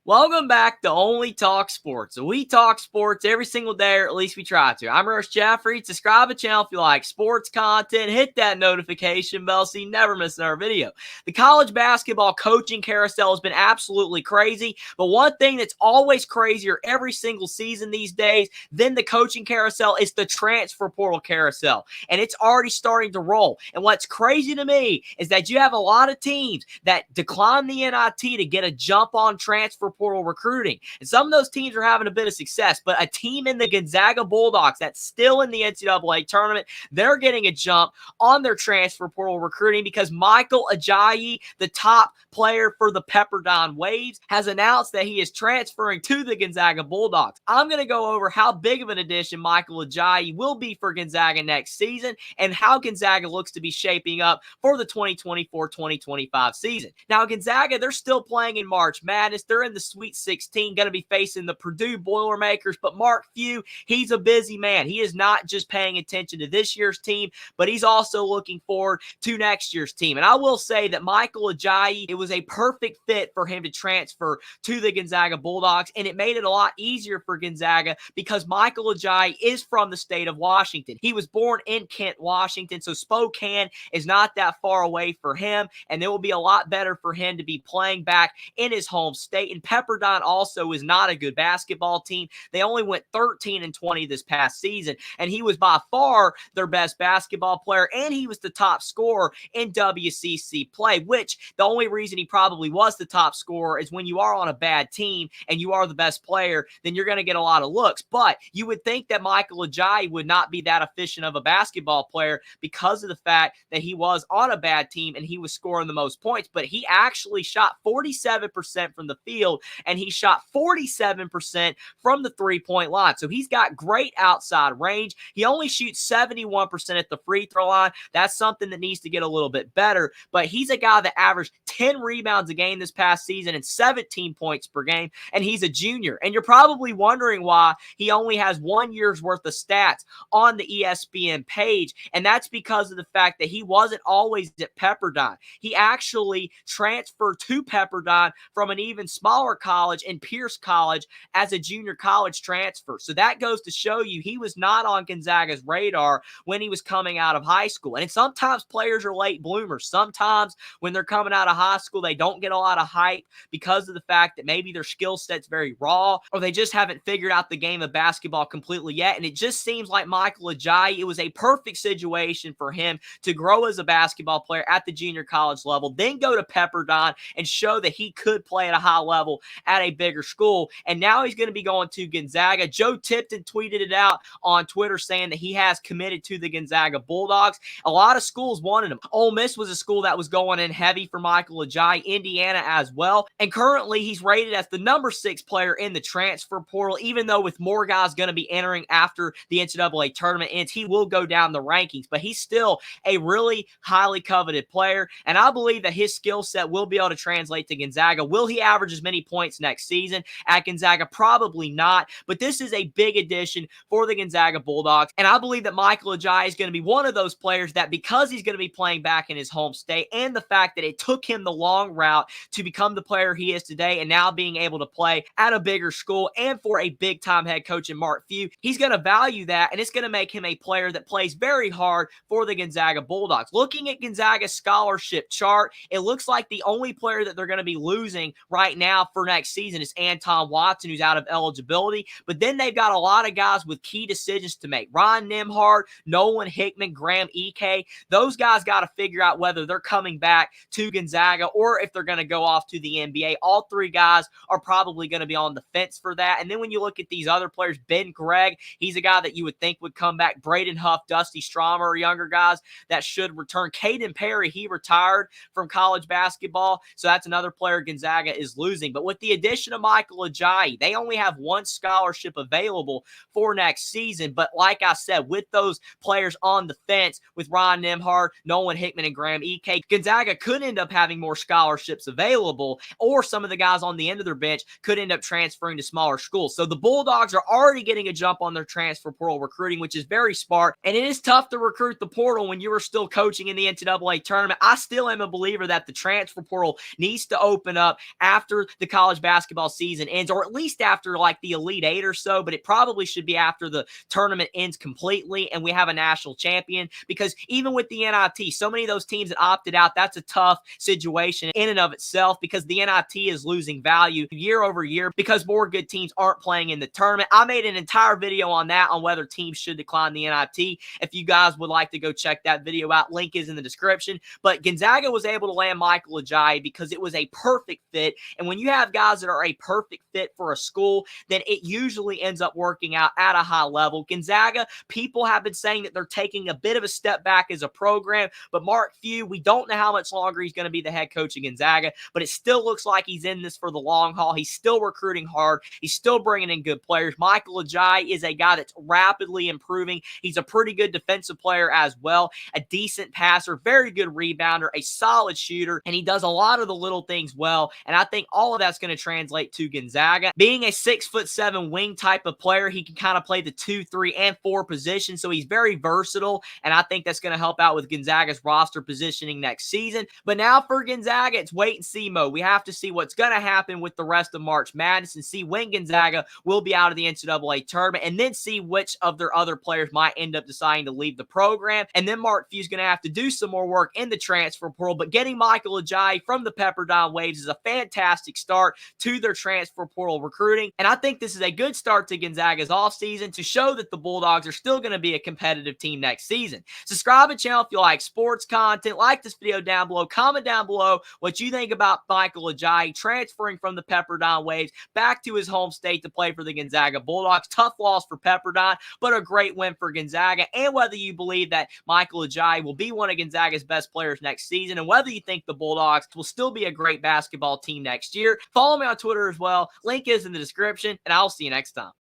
Welcome back to Only Talk Sports. We talk sports every single day, or at least we try to. I'm Russ Jeffrey. Subscribe to the channel if you like sports content. Hit that notification bell so you never miss another video. The college basketball coaching carousel has been absolutely crazy, but one thing that's always crazier every single season these days than the coaching carousel is the transfer portal carousel, and it's already starting to roll. And what's crazy to me is that you have a lot of teams that decline the NIT to get a jump on transfer portal recruiting. And some of those teams are having a bit of success, but a team in the Gonzaga Bulldogs that's still in the NCAA tournament, they're getting a jump on their transfer portal recruiting because Michael Ajayi, the top player for the Pepperdine Waves, has announced that he is transferring to the Gonzaga Bulldogs. I'm going to go over how big of an addition Michael Ajayi will be for Gonzaga next season and how Gonzaga looks to be shaping up for the 2024-2025 season. Now, Gonzaga, they're still playing in March Madness. They're in the Sweet 16, going to be facing the Purdue Boilermakers, but Mark Few, he's a busy man. He is not just paying attention to this year's team, but he's also looking forward to next year's team. And I will say that Michael Ajayi, it was a perfect fit for him to transfer to the Gonzaga Bulldogs, and it made it a lot easier for Gonzaga because Michael Ajayi is from the state of Washington. He was born in Kent, Washington, so Spokane is not that far away for him, and it will be a lot better for him to be playing back in his home state. And Pepperdine also is not a good basketball team. They only went 13-20 this past season, and he was by far their best basketball player, and he was the top scorer in WCC play, which the only reason he probably was the top scorer is when you are on a bad team and you are the best player, then you're going to get a lot of looks. But you would think that Michael Ajayi would not be that efficient of a basketball player because of the fact that he was on a bad team and he was scoring the most points, but he actually shot 47% from the field and he shot 47% from the three-point line. So he's got great outside range. He only shoots 71% at the free throw line. That's something that needs to get a little bit better, but he's a guy that averaged 10 rebounds a game this past season and 17 points per game, and he's a junior. And you're probably wondering why he only has 1 year's worth of stats on the ESPN page, and that's because of the fact that he wasn't always at Pepperdine. He actually transferred to Pepperdine from an even smaller college in Pierce College as a junior college transfer. So that goes to show you he was not on Gonzaga's radar when he was coming out of high school. And sometimes players are late bloomers. Sometimes when they're coming out of high school, they don't get a lot of hype because of the fact that maybe their skill set's very raw or they just haven't figured out the game of basketball completely yet. And it just seems like Michael Ajayi, it was a perfect situation for him to grow as a basketball player at the junior college level, then go to Pepperdine and show that he could play at a high level at a bigger school. And now he's going to be going to Gonzaga. Joe Tipton tweeted it out on Twitter saying that he has committed to the Gonzaga Bulldogs. A lot of schools wanted him. Ole Miss was a school that was going in heavy for Michael Ajayi, Indiana as well. And currently he's rated as the number 6 player in the transfer portal, even though with more guys going to be entering after the NCAA tournament ends, he will go down the rankings, but he's still a really highly coveted player, and I believe that his skill set will be able to translate to Gonzaga. Will he average as many points next season at Gonzaga? Probably not, but this is a big addition for the Gonzaga Bulldogs, and I believe that Michael Ajayi is going to be one of those players that, because he's going to be playing back in his home state and the fact that it took him the long route to become the player he is today and now being able to play at a bigger school and for a big-time head coach in Mark Few, he's going to value that, and it's going to make him a player that plays very hard for the Gonzaga Bulldogs. Looking at Gonzaga's scholarship chart, it looks like the only player that they're going to be losing right now for next season is Anton Watson, who's out of eligibility, but then they've got a lot of guys with key decisions to make. Ron Nimhard, Nolan Hickman, Graham Ike, those guys got to figure out whether they're coming back to Gonzaga or if they're going to go off to the NBA. All three guys are probably going to be on the fence for that. And then when you look at these other players, Ben Gregg, he's a guy that you would think would come back. Braden Huff, Dusty Stromer are younger guys that should return. Caden Perry, he retired from college basketball, so that's another player Gonzaga is losing. But with the addition of Michael Ajayi, they only have one scholarship available for next season. But like I said, with those players on the fence, with Ron Nimhard, Nolan Hickman, and Graham Ike, Gonzaga could end up having more scholarships available, or some of the guys on the end of their bench could end up transferring to smaller schools. So the Bulldogs are already getting a jump on their transfer portal recruiting, which is very smart. And it is tough to recruit the portal when you are still coaching in the NCAA tournament. I still am a believer that the transfer portal needs to open up after the college basketball season ends, or at least after like the Elite Eight or so, but it probably should be after the tournament ends completely and we have a national champion, because even with the NIT, so many of those teams that opted out, that's a tough situation in and of itself, because the NIT is losing value year over year because more good teams aren't playing in the tournament. I made an entire video on that, on whether teams should decline the NIT. If you guys would like to go check that video out, link is in the description. But Gonzaga was able to land Michael Ajayi because it was a perfect fit. And when you have guys that are a perfect fit for a school, then it usually ends up working out at a high level. Gonzaga, people have been saying that they're taking a bit of a step back as a program, but Mark Few, we don't know how much longer he's going to be the head coach of Gonzaga, but it still looks like he's in this for the long haul. He's still recruiting hard. He's still bringing in good players. Michael Ajayi is a guy that's rapidly improving. He's a pretty good defensive player as well, a decent passer, very good rebounder, a solid shooter, and he does a lot of the little things well, and I think all of that's going to translate to Gonzaga. Being a 6'7" wing type of player, he can kind of play the 2, 3, and 4 positions, so he's very versatile, and I think that's going to help out with Gonzaga's roster positioning next season. But now for Gonzaga, it's wait and see mode. We have to see what's going to happen with the rest of March Madness and see when Gonzaga will be out of the NCAA tournament, and then see which of their other players might end up deciding to leave the program. And then Mark Few's going to have to do some more work in the transfer portal, but getting Michael Ajayi from the Pepperdine Waves is a fantastic start to their transfer portal recruiting, and I think this is a good start to Gonzaga's offseason to show that the Bulldogs are still going to be a competitive team next season. Subscribe to the channel if you like sports content, like this video down below, comment down below what you think about Michael Ajayi transferring from the Pepperdine Waves back to his home state to play for the Gonzaga Bulldogs. Tough loss for Pepperdine, but a great win for Gonzaga, and whether you believe that Michael Ajayi will be one of Gonzaga's best players next season, and whether you think the Bulldogs will still be a great basketball team next year. Follow me on Twitter as well. Link is in the description, and I'll see you next time.